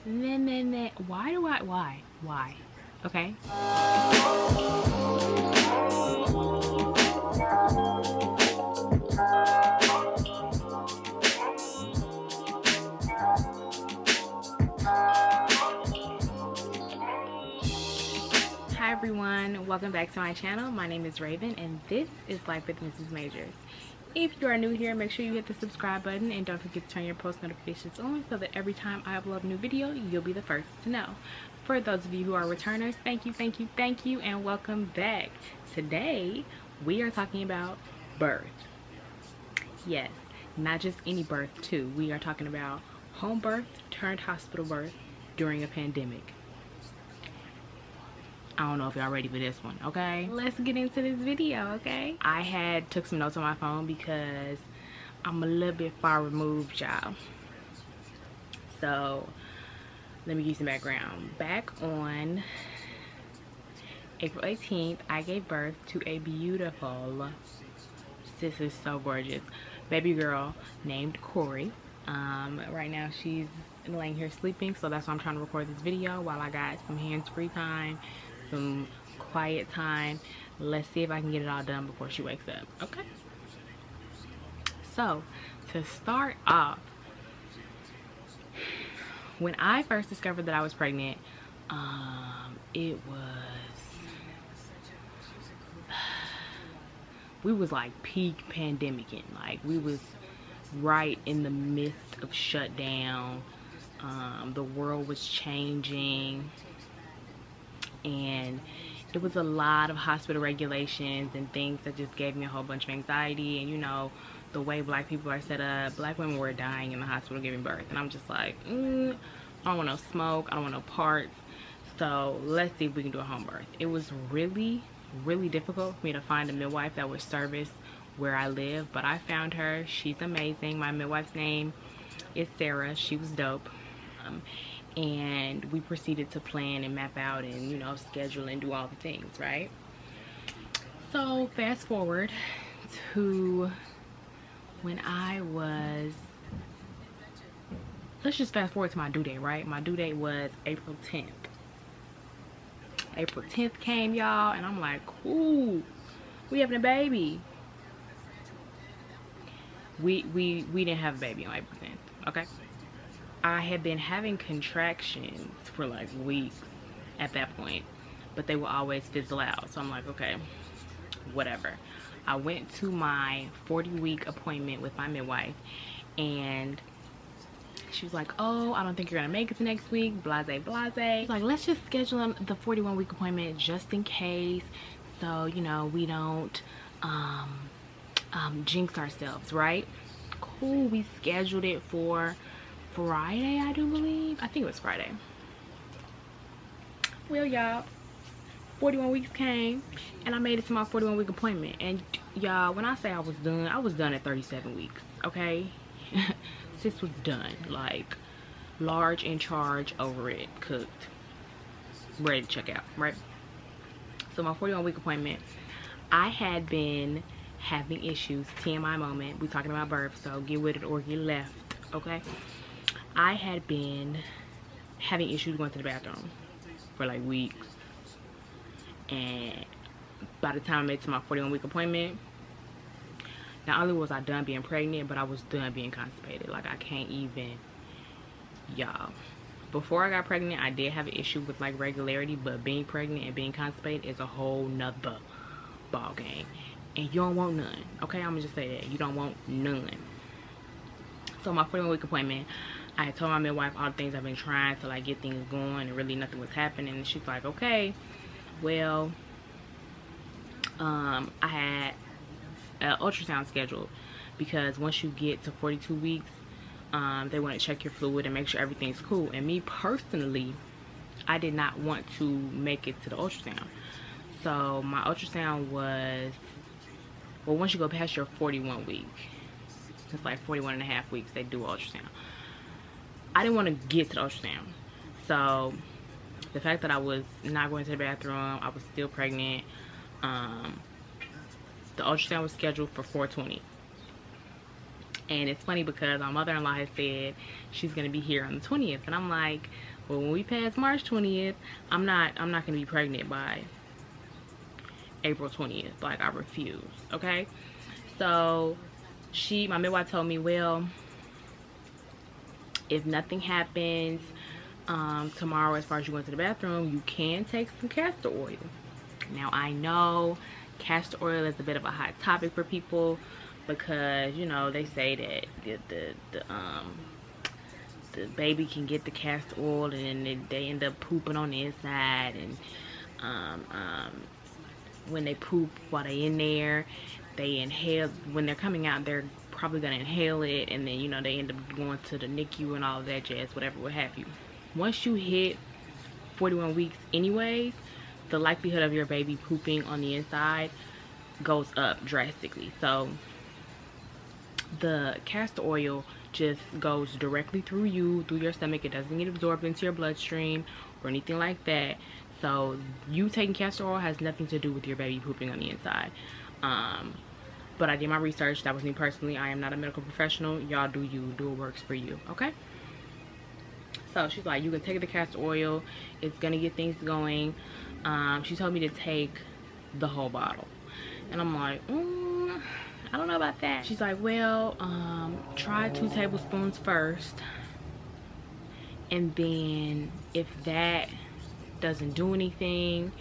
Why do I, why? Okay. Hi everyone, welcome back to my channel. My name is Raven and this is Life with Mrs. Majors. If you are new here, make sure you hit the subscribe button and don't forget to turn your post notifications on so that every time I upload a new video, you'll be the first to know. For those of you who are returners, thank you, and welcome back. Today, we are talking about birth. Yes, not just any birth too. We are talking about home birth turned hospital birth during a pandemic. I don't know if y'all ready for this one, okay? Let's get into this video, okay? I took some notes on my phone because I'm a little bit far removed, y'all. So, let me give you some background. Back on April 18th, I gave birth to a beautiful, this is so gorgeous, baby girl named Corey. Right now she's laying here sleeping, so that's why I'm trying to record this video while I got some hands-free time, some quiet time. Let's see if I can get it all done before she wakes up, okay? So, to start off, when I first discovered that I was pregnant, we was like peak pandemicing. Like, we was right in the midst of shutdown. The world was changing, and it was a lot of hospital regulations and things that just gave me a whole bunch of anxiety. And you know, the way black people are set up, black women were dying in the hospital giving birth, and I'm just like, I don't want no smoke, I don't want no parts. So let's see if we can do a home birth. It was really difficult for me to find a midwife that would service where I live, but I found her. She's amazing. My midwife's name is Sarah. She was dope. And we proceeded to plan and map out and, you know, schedule and do all the things, right? So fast forward to when let's just fast forward to my due date, right? My due date was April 10th. April 10th came, y'all, and I'm like, ooh, we having a baby. We didn't have a baby on April 10th, okay? I had been having contractions for like weeks at that point, but they would always fizzle out. So I'm like, okay, whatever. I went to my 40-week appointment with my midwife, and she was like, oh, I don't think you're gonna make it to next week, blase. Like, let's just schedule the 41-week appointment just in case, so you know we don't jinx ourselves, right? Cool. We scheduled it for Friday, I do believe. I think it was Friday. Well, y'all, 41 weeks came and I made it to my 41-week appointment. And y'all, when I say I was done at 37 weeks, okay? Sis was done, like large in charge, over it, cooked, ready to check out, right? So my 41-week appointment, I had been having issues. TMI moment, we talking about birth, so get with it or get left, okay? I had been having issues going to the bathroom for like weeks, and by the time I made it to my 41-week appointment, not only was I done being pregnant, but I was done being constipated. Like, I can't even, y'all. Before I got pregnant, I did have an issue with like regularity, but being pregnant and being constipated is a whole nother ball game, and you don't want none, okay? I'm gonna just say that, you don't want none. So my 41-week appointment, I had told my midwife all the things I've been trying to like get things going, and really nothing was happening. And she's like, okay, well, I had an ultrasound scheduled, because once you get to 42 weeks, they want to check your fluid and make sure everything's cool. And me personally, I did not want to make it to the ultrasound. So my ultrasound was, well, once you go past your 41 week, it's like 41 and a half weeks, they do ultrasound. I didn't want to get to the ultrasound. So the fact that I was not going to the bathroom, I was still pregnant, the ultrasound was scheduled for 4/20. And it's funny because my mother-in-law has said she's going to be here on the 20th. And I'm like, But when we pass March 20th, I'm not gonna be pregnant by April 20th. Like, I refuse. Okay. So my midwife told me, well, if nothing happens tomorrow as far as you going to the bathroom, you can take some castor oil. Now, I know castor oil is a bit of a hot topic for people because, you know, they say that the baby can get the castor oil and then they end up pooping on the inside, and when they poop while they in there, they inhale. When they're coming out, they're probably gonna inhale it, and then, you know, they end up going to the NICU and all of that jazz, whatever, what have you. Once you hit 41 weeks anyways, the likelihood of your baby pooping on the inside goes up drastically. So the castor oil just goes directly through your stomach. It doesn't get absorbed into your bloodstream or anything like that. So you taking castor oil has nothing to do with your baby pooping on the inside. But I did my research. That was me personally. I am not a medical professional. Y'all do you. Do what works for you. Okay? So she's like, you can take the castor oil. It's going to get things going. She told me to take the whole bottle. And I'm like, I don't know about that. She's like, well, try 2 tablespoons first. And then if that doesn't do anything,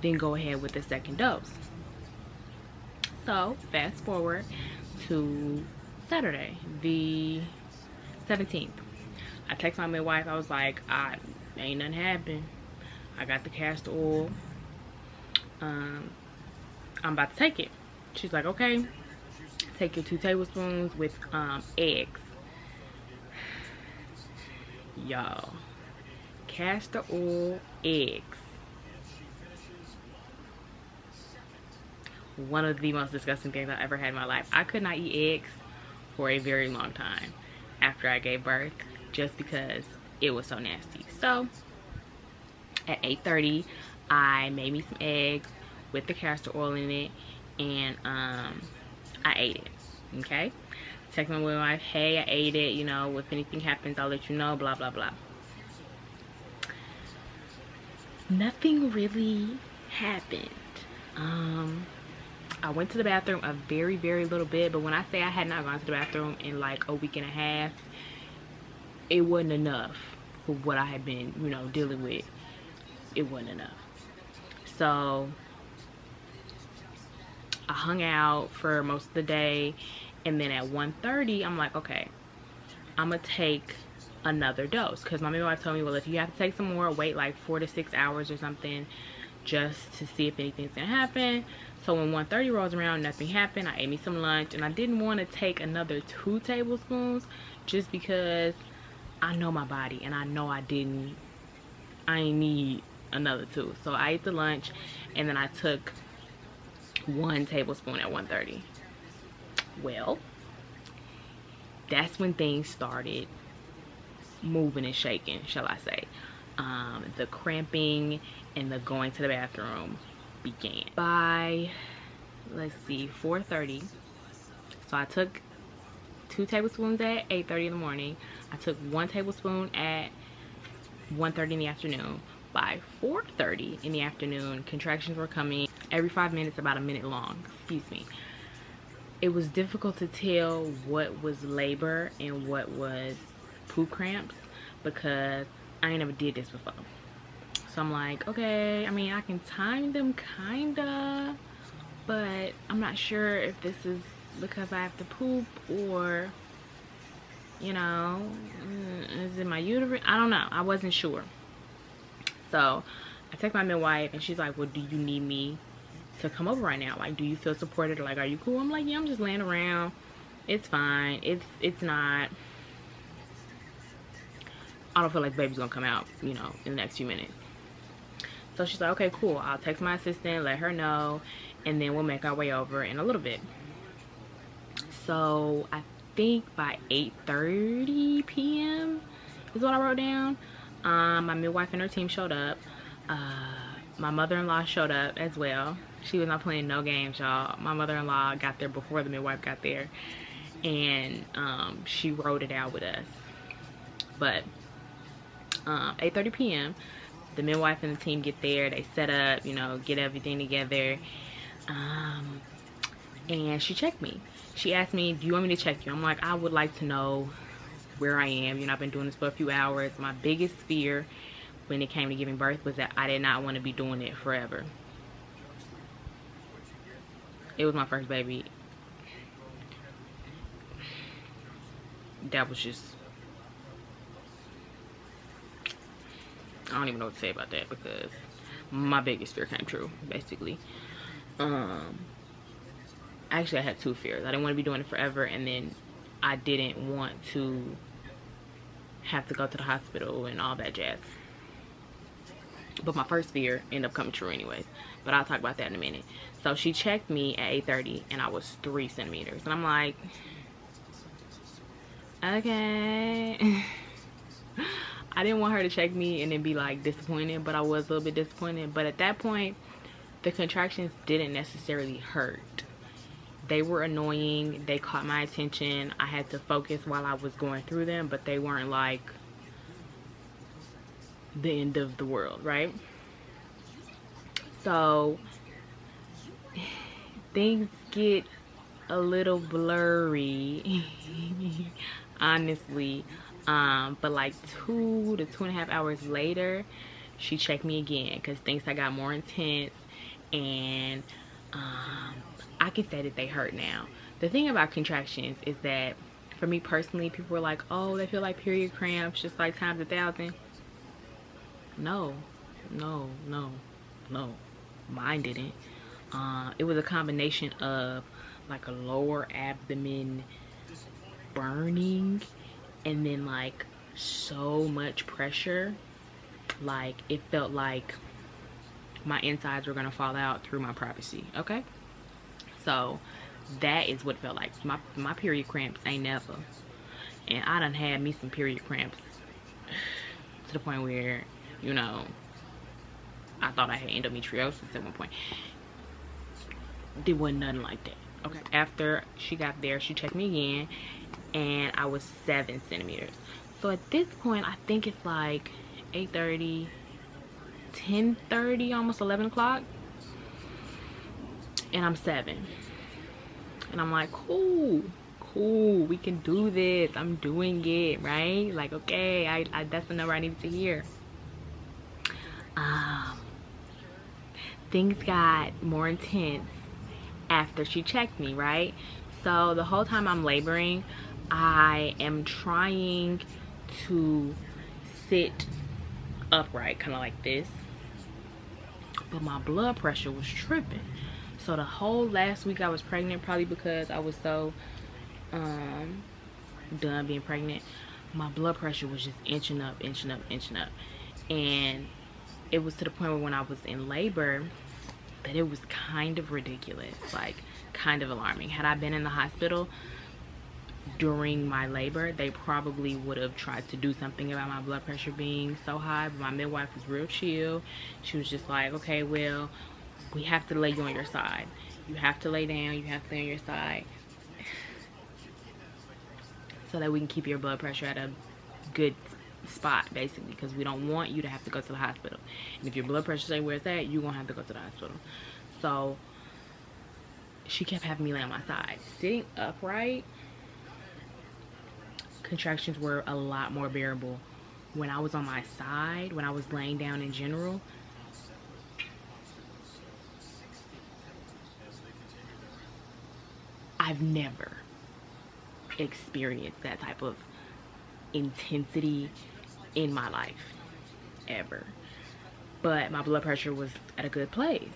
then go ahead with the second dose. So fast forward to Saturday, the 17th. I text my midwife. I was like, ain't nothing happened. I got the castor oil. I'm about to take it. She's like, okay, take your 2 tablespoons with eggs. Y'all, castor oil, eggs. One of the most disgusting things I ever had in my life. I could not eat eggs for a very long time after I gave birth, just because it was so nasty. So at 8:30, I made me some eggs with the castor oil in it, and I ate it. Okay, text my wife, hey, I ate it, you know, if anything happens, I'll let you know, blah blah blah. Nothing really happened. I went to the bathroom a very, very little bit, but when I say I had not gone to the bathroom in like a week and a half, it wasn't enough for what I had been, you know, dealing with. It wasn't enough. So I hung out for most of the day, and then at 1:30, I'm like, okay, I'm gonna take another dose, because my midwife told me, well, if you have to take some more, wait like 4 to 6 hours or something, just to see if anything's gonna happen. So when 1:30 rolls around, nothing happened. I ate me some lunch, and I didn't want to take another 2 tablespoons just because I know my body, and I know I ain't need another 2. So I ate the lunch, and then I took 1 tablespoon at 1:30. Well, that's when things started moving and shaking, shall I say. The cramping and the going to the bathroom began by, let's see, 4:30. So I took 2 tablespoons at 8:30 in the morning. I took 1 tablespoon at 1:30 in the afternoon. By 4:30 in the afternoon, contractions were coming every 5 minutes, about a minute long. Excuse me. It was difficult to tell what was labor and what was poop cramps, because I ain't never did this before. So I'm like, okay, I mean, I can time them kinda, but I'm not sure if this is because I have to poop, or, you know, is it my uterus? I don't know. I wasn't sure. So I text my midwife, and she's like, well, do you need me to come over right now? Like, do you feel supported? Or like, are you cool? I'm like, yeah, I'm just laying around. It's fine. It's not. I don't feel like the baby's gonna come out, you know, in the next few minutes. So she's like, okay, cool. I'll text my assistant, let her know, and then we'll make our way over in a little bit. So I think by 8:30 p.m. is what I wrote down. My midwife and her team showed up. My mother-in-law showed up as well. She was not playing no games, y'all. My mother-in-law got there before the midwife got there, and she wrote it out with us. But 8:30 p.m. The midwife and the team get there. They set up, you know, get everything together. And she checked me. She asked me, do you want me to check you? I'm like, I would like to know where I am. You know, I've been doing this for a few hours. My biggest fear when it came to giving birth was that I did not want to be doing it forever. It was my first baby. That was just, I don't even know what to say about that, because my biggest fear came true, basically. Actually, I had two fears. I didn't want to be doing it forever, and then I didn't want to have to go to the hospital and all that jazz. But my first fear ended up coming true anyways. But I'll talk about that in a minute. So she checked me at 8:30, and I was 3 centimeters. And I'm like, okay. I didn't want her to check me and then be like disappointed, but I was a little bit disappointed. But at that point, the contractions didn't necessarily hurt. They were annoying. They caught my attention. I had to focus while I was going through them, but they weren't like the end of the world, right? So things get a little blurry, honestly. But like 2 to 2.5 hours later, she checked me again because things had got more intense, and I can say that they hurt now. The thing about contractions is that for me personally, people were like, oh, they feel like period cramps, just like times 1,000. No, mine didn't. It was a combination of like a lower abdomen burning, and then like so much pressure, like it felt like my insides were gonna fall out through my privacy. Okay, so that is what it felt like. My period cramps ain't never, and I done had me some period cramps to the point where, you know, I thought I had endometriosis at one point. There wasn't nothing like that. Okay, after she got there, she checked me again, and I was 7 centimeters. So at this point, I think it's like 8:30, 10:30, almost 11 o'clock, and I'm 7. And I'm like, cool, we can do this. I'm doing it, right? Like, okay, I that's the number I needed to hear. Things got more intense after she checked me, right? So the whole time I'm laboring, I am trying to sit upright, kind of like this, but my blood pressure was tripping. So the whole last week I was pregnant, probably because I was so done being pregnant, my blood pressure was just inching up, and it was to the point where when I was in labor that it was kind of ridiculous, like kind of alarming. Had I been in the hospital during my labor, they probably would have tried to do something about my blood pressure being so high, but my midwife was real chill. She was just like, okay, well, we have to lay you on your side. You have to lay down, you have to lay on your side, so that we can keep your blood pressure at a good spot, basically, because we don't want you to have to go to the hospital. And if your blood pressure stay where it's at, you're gonna have to go to the hospital. So she kept having me lay on my side. Sitting upright, contractions were a lot more bearable. When I was on my side, when I was laying down in general, I've never experienced that type of intensity in my life, ever. But my blood pressure was at a good place,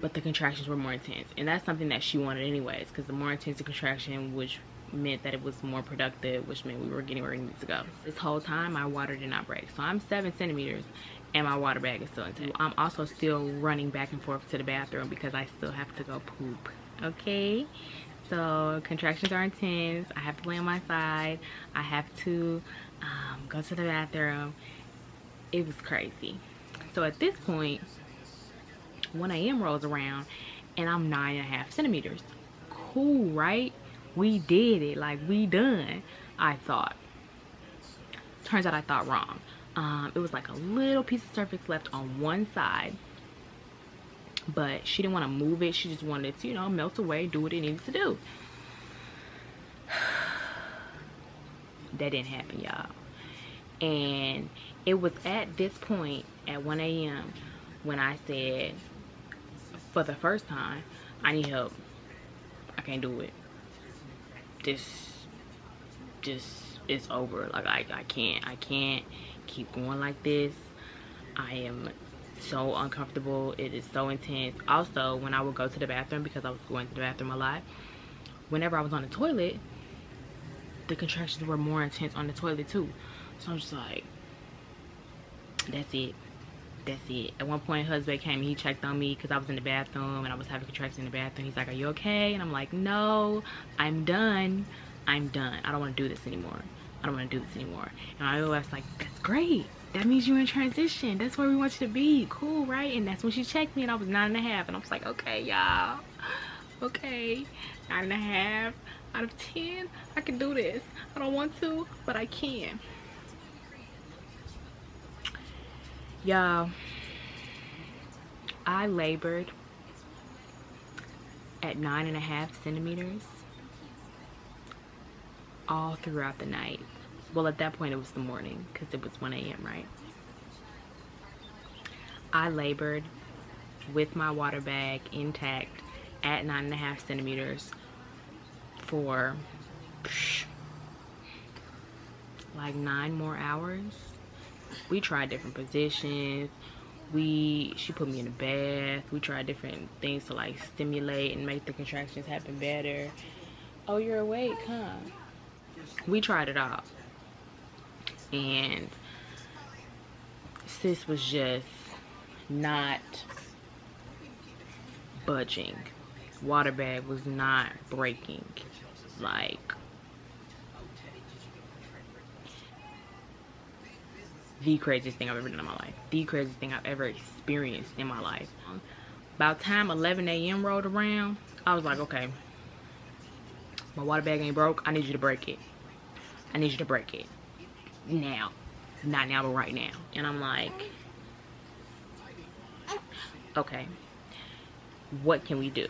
but the contractions were more intense, and that's something that she wanted anyways, because the more intense the contraction, which meant that it was more productive, which meant we were getting where we needed to go. This whole time my water did not break, so I'm 7 centimeters and my water bag is still intact. I'm also still running back and forth to the bathroom because I still have to go poop. Okay, so contractions are intense. I have to lay on my side. I have to go to the bathroom. It was crazy. So at this point, 1 a.m. rolls around and I'm 9.5 centimeters. Cool, right? We did it. Like, we done, I thought. Turns out I thought wrong. It was like a little piece of cervix left on one side, but she didn't want to move it. She just wanted it to, you know, melt away, do what it needs to do. That didn't happen, y'all. And it was at this point at 1 a.m. when I said, for the first time, I need help. I can't do it. This is over. Like, I can't keep going like this. I am so uncomfortable. It is so intense. Also, when I would go to the bathroom, because I was going to the bathroom a lot, whenever I was on the toilet, the contractions were more intense on the toilet too. So I'm just like, that's it. At one point, husband came and he checked on me because I was in the bathroom and I was having contractions in the bathroom. He's like, are you okay? And I'm like, no, I'm done. I don't want to do this anymore. And I was like, that's great. That means you're in transition. That's where we want you to be. Cool, right? And that's when she checked me and I was 9.5. And I was like, okay, y'all. Okay, 9.5 out of 10. I can do this. I don't want to, but I can. Y'all, I labored at 9.5 centimeters all throughout the night. Well, at that point it was the morning because it was 1 a.m. right? I labored with my water bag intact at 9.5 centimeters for like 9 more hours. We tried different positions. She put me in a bath. We tried different things to like stimulate and make the contractions happen better. Oh, you're awake, huh? We tried it all. And sis was just not budging. Water bag was not breaking. Like, the craziest thing I've ever done in my life. The craziest thing I've ever experienced in my life. About time 11 a.m. rolled around, I was like, okay, my water bag ain't broke. I need you to break it. I need you to break it. Now. Not now, but right now. And I'm like, okay, what can we do?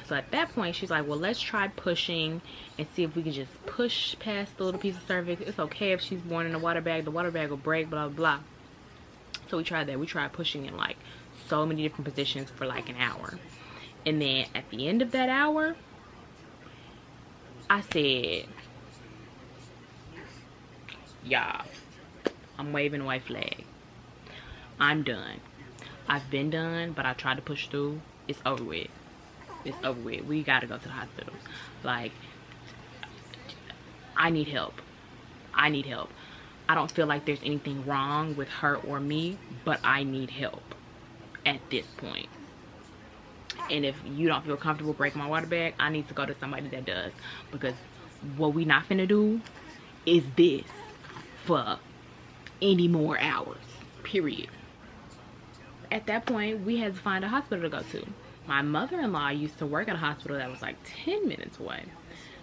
So at that point, she's like, well, let's try pushing and see if we can just push past the little piece of cervix. It's okay if she's born in a water bag. The water bag will break, blah, blah, blah. So we tried that. We tried pushing in like so many different positions for like an hour. And then at the end of that hour, I said, y'all, I'm waving a white flag. I'm done. I've been done, but I tried to push through. It's over with. It's over with. We gotta go to the hospital. Like, I need help. I need help. I don't feel like there's anything wrong with her or me, but I need help at this point. And if you don't feel comfortable breaking my water bag, I need to go to somebody that does. Because what we not finna do is this for any more hours. Period. At that point, we had to find a hospital to go to. My mother-in-law used to work at a hospital that was like 10 minutes away.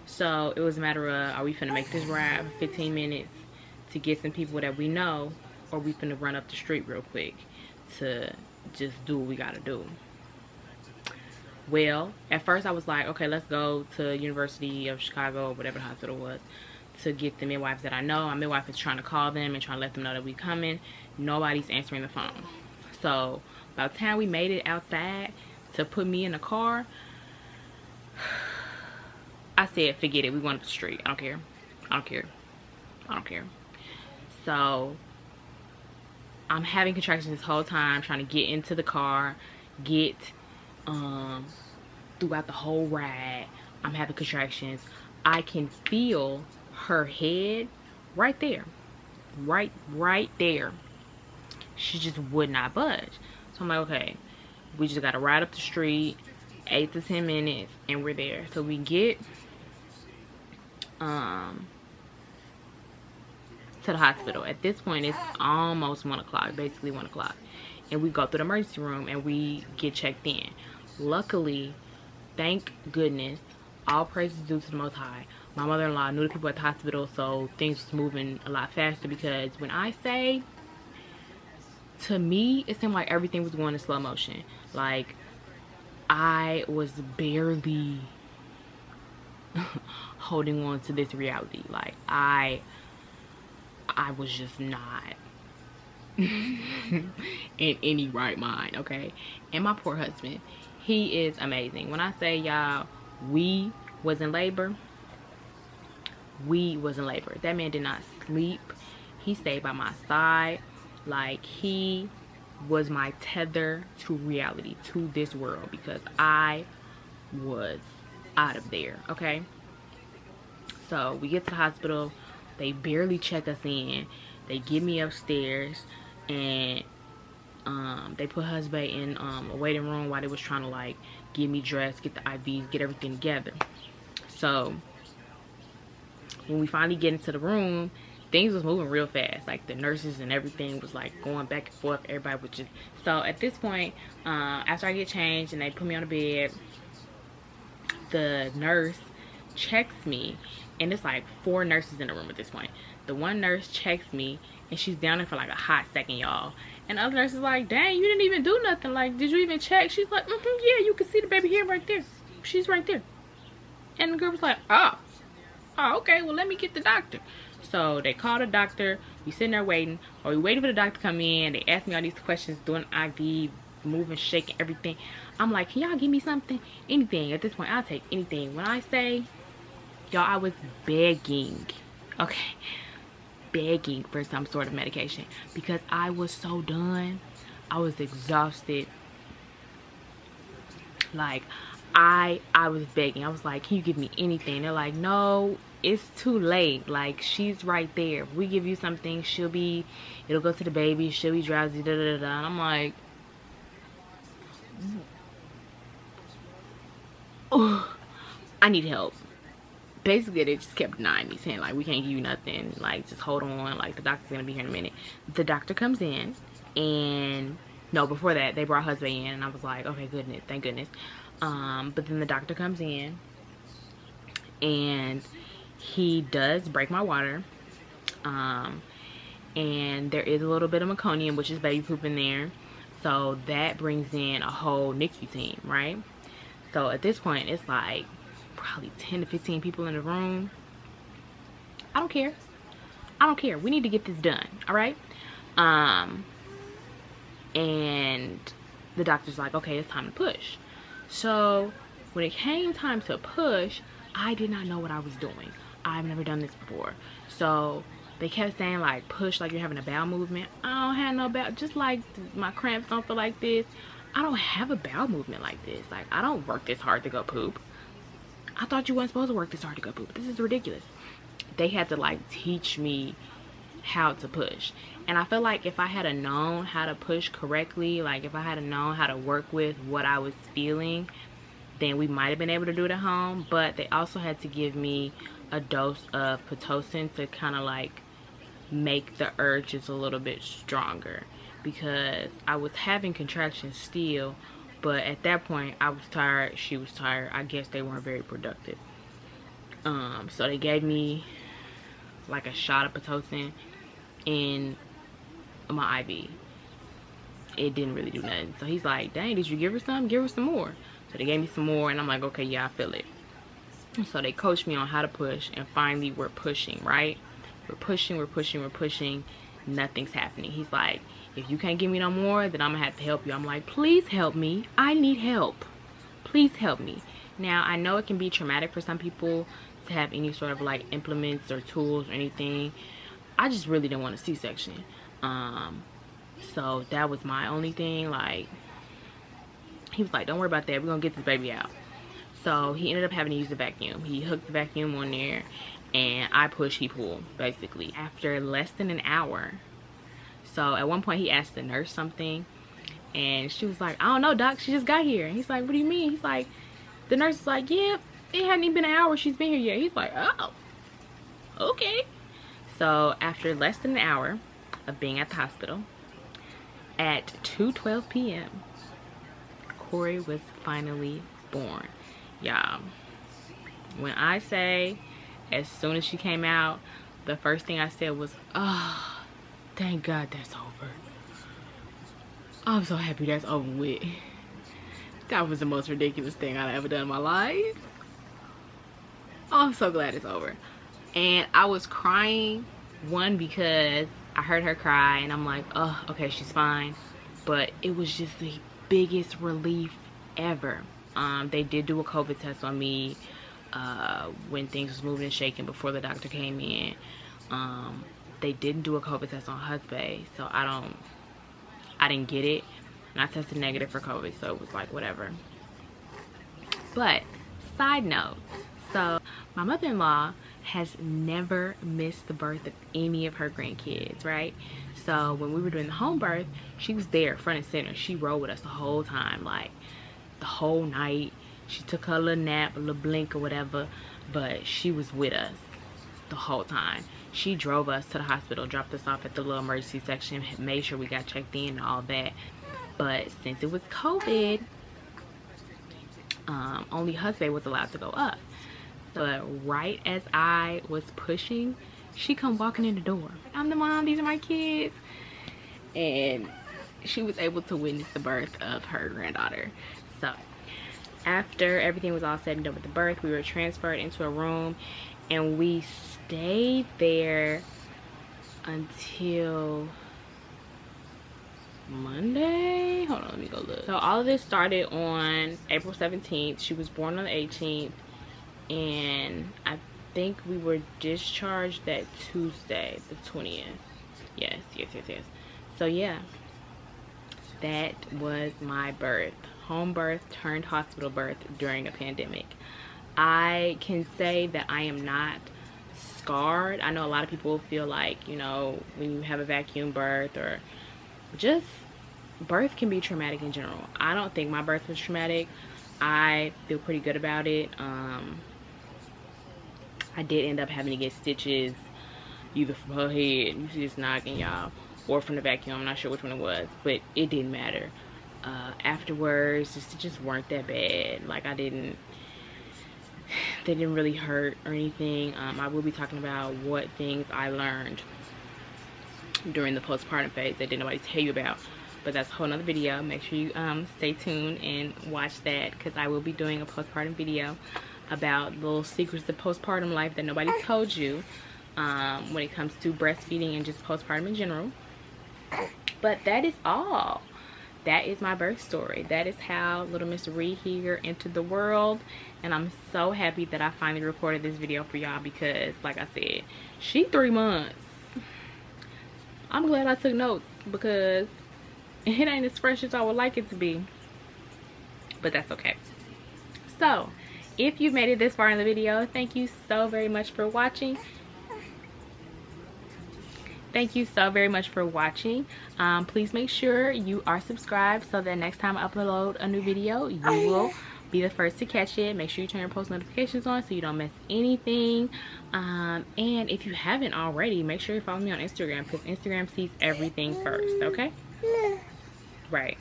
So it was a matter of, are we finna make this ride for 15 minutes to get some people that we know, or we finna run up the street real quick to just do what we gotta do? Well, at first I was like, okay, let's go to University of Chicago or whatever the hospital was to get the midwives that I know. My midwife is trying to call them and trying to let them know that we coming. Nobody's answering the phone. So by the time we made it outside to put me in the car, I said, forget it. We going up the street. I don't care. I don't care. I don't care. So I'm having contractions this whole time, trying to get into the car, get throughout the whole ride. I'm having contractions. I can feel her head right there. Right there. She just would not budge. So I'm like, okay, we just gotta ride up the street, 8 to 10 minutes, and we're there. So we get to the hospital. At this point, it's almost 1 o'clock, basically 1 o'clock. And we go through the emergency room and we get checked in. Luckily, thank goodness, all praise is due to the Most High. My mother-in-law knew the people at the hospital, so things was moving a lot faster, because when I say to me, it seemed like everything was going in slow motion. Like, I was barely holding on to this reality. Like, I was just not in any right mind, okay? And my poor husband, he is amazing. When I say, y'all, we was in labor, that man did not sleep. He stayed by my side. Like, he was my tether to reality, to this world, because I was out of there, okay? So we get to the hospital. They barely check us in. They get me upstairs, and they put husband in a waiting room while they was trying to like get me dressed, get the IVs, get everything together. So when we finally get into the room, things was moving real fast. Like, the nurses and everything was like going back and forth. Everybody was just, so at this point, after I get changed and they put me on the bed, the nurse checks me, and it's like 4 nurses in the room at this point. The one nurse checks me, and she's down there for like a hot second, y'all. And the other nurse is like, dang, you didn't even do nothing. Like, did you even check? She's like, yeah, you can see the baby here right there. She's right there. And the girl was like, oh, okay, well, let me get the doctor. So they called a doctor. We sitting there waiting, or we waiting for the doctor to come in. They asked me all these questions, doing IV, moving, shaking, everything. I'm like, can y'all give me something? Anything. At this point, I'll take anything. When I say, y'all, I was begging, okay, begging for some sort of medication, because I was so done. I was exhausted. Like, I was begging. I was like, can you give me anything? They're like, no, it's too late. Like, she's right there. If we give you something, it'll go to the baby, she'll be drowsy, da da da da. And I'm like, oh, I need help. Basically, they just kept denying me, saying like, we can't give you nothing, like, just hold on, like, the doctor's gonna be here in a minute. The doctor comes in, and no, before that, they brought husband in, and I was like, okay, goodness, thank goodness. But then the doctor comes in, and he does break my water, and there is a little bit of meconium, which is baby poop in there, so that brings in a whole NICU team, right? So at this point, it's like probably 10 to 15 people in the room. I don't care. We need to get this done, all right? And the doctor's like, okay, it's time to push. So when it came time to push, I did not know what I was doing. I've never done this before. So they kept saying like, push like you're having a bowel movement. I don't have no bowel, just like my cramps don't feel like this. I don't have a bowel movement like this. Like, I don't work this hard to go poop. I thought you weren't supposed to work this hard to go poop. This is ridiculous. They had to like teach me how to push. And I feel like if I had known how to push correctly, like if I had known how to work with what I was feeling, then we might have been able to do it at home. But they also had to give me a dose of Pitocin to kind of like make the urges a little bit stronger, because I was having contractions still, but at that point I was tired, she was tired. I guess they weren't very productive. So they gave me like a shot of Pitocin in my IV. It didn't really do nothing. So he's like, dang, did you give her some? Give her some more. So they gave me some more, and I'm like, okay, yeah, I feel it. So they coached me on how to push, and finally we're pushing, right? We're pushing. Nothing's happening. He's like, if you can't give me no more, then I'm gonna have to help you. I'm like, please help me. I need help. Please help me. Now, I know it can be traumatic for some people to have any sort of like implements or tools or anything. I just really didn't want a C-section. So that was my only thing. Like, he was like, don't worry about that. We're gonna get this baby out. So he ended up having to use the vacuum. He hooked the vacuum on there, and I push, he pull, basically. After less than an hour. So at one point he asked the nurse something, and she was like, I don't know, doc, she just got here. And he's like, what do you mean? He's like, the nurse is like, yeah, it hadn't even been an hour she's been here yet. He's like, oh, okay. So after less than an hour of being at the hospital, at 2:12 p.m., Corey was finally born. Y'all, when I say as soon as she came out, the first thing I said was, oh, thank God that's over. I'm so happy that's over with. That was the most ridiculous thing I've ever done in my life. Oh, I'm so glad it's over. And I was crying, one, because I heard her cry and I'm like, oh, okay, she's fine. But it was just the biggest relief ever. They did do a COVID test on me when things was moving and shaking before the doctor came in. They didn't do a COVID test on husband, so I didn't get it. And I tested negative for COVID, so it was like whatever. But side note, so my mother-in-law has never missed the birth of any of her grandkids, right? So when we were doing the home birth, she was there front and center. She rode with us the whole time, like the whole night. She took her little nap, a little blink or whatever, but she was with us the whole time. She drove us to the hospital, dropped us off at the little emergency section, made sure we got checked in and all that. But since it was COVID, only husband was allowed to go up. But right as I was pushing, she come walking in the door. I'm the mom, these are my kids. And she was able to witness the birth of her granddaughter. So after everything was all said and done with the birth, we were transferred into a room and we stayed there until Monday. Hold on, let me go look. So all of this started on April 17th. She was born on the 18th. And I think we were discharged that Tuesday, the 20th. Yes. So yeah, that was my birth. Home birth turned hospital birth during a pandemic. I can say that I am not scarred. I know a lot of people feel like, you know, when you have a vacuum birth or just birth can be traumatic in general. I don't think my birth was traumatic. I feel pretty good about it. I did end up having to get stitches either from her head, you see this knocking, y'all, or from the vacuum. I'm not sure which one it was, but it didn't matter. Afterwards, the stitches weren't that bad. Like they didn't really hurt or anything. I will be talking about what things I learned during the postpartum phase that didn't nobody tell you about, but that's a whole nother video. Make sure you stay tuned and watch that, because I will be doing a postpartum video about little secrets of postpartum life that nobody told you when it comes to breastfeeding and just postpartum in general. But that is all. That is my birth story. That is how little Miss Reed here entered the world, and I'm so happy that I finally recorded this video for y'all, because like I said, she 3 months. I'm glad I took notes, because it ain't as fresh as I would like it to be, but that's okay. So if you've made it this far in the video, thank you so very much for watching. Thank you so very much for watching. Please make sure you are subscribed so that next time I upload a new video, you will be the first to catch it. Make sure you turn your post notifications on so you don't miss anything. And if you haven't already, make sure you follow me on Instagram, because Instagram sees everything first, okay? Right.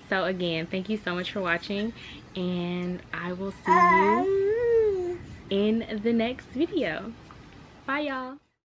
So again, thank you so much for watching, and I will see you in the next video. Bye, y'all.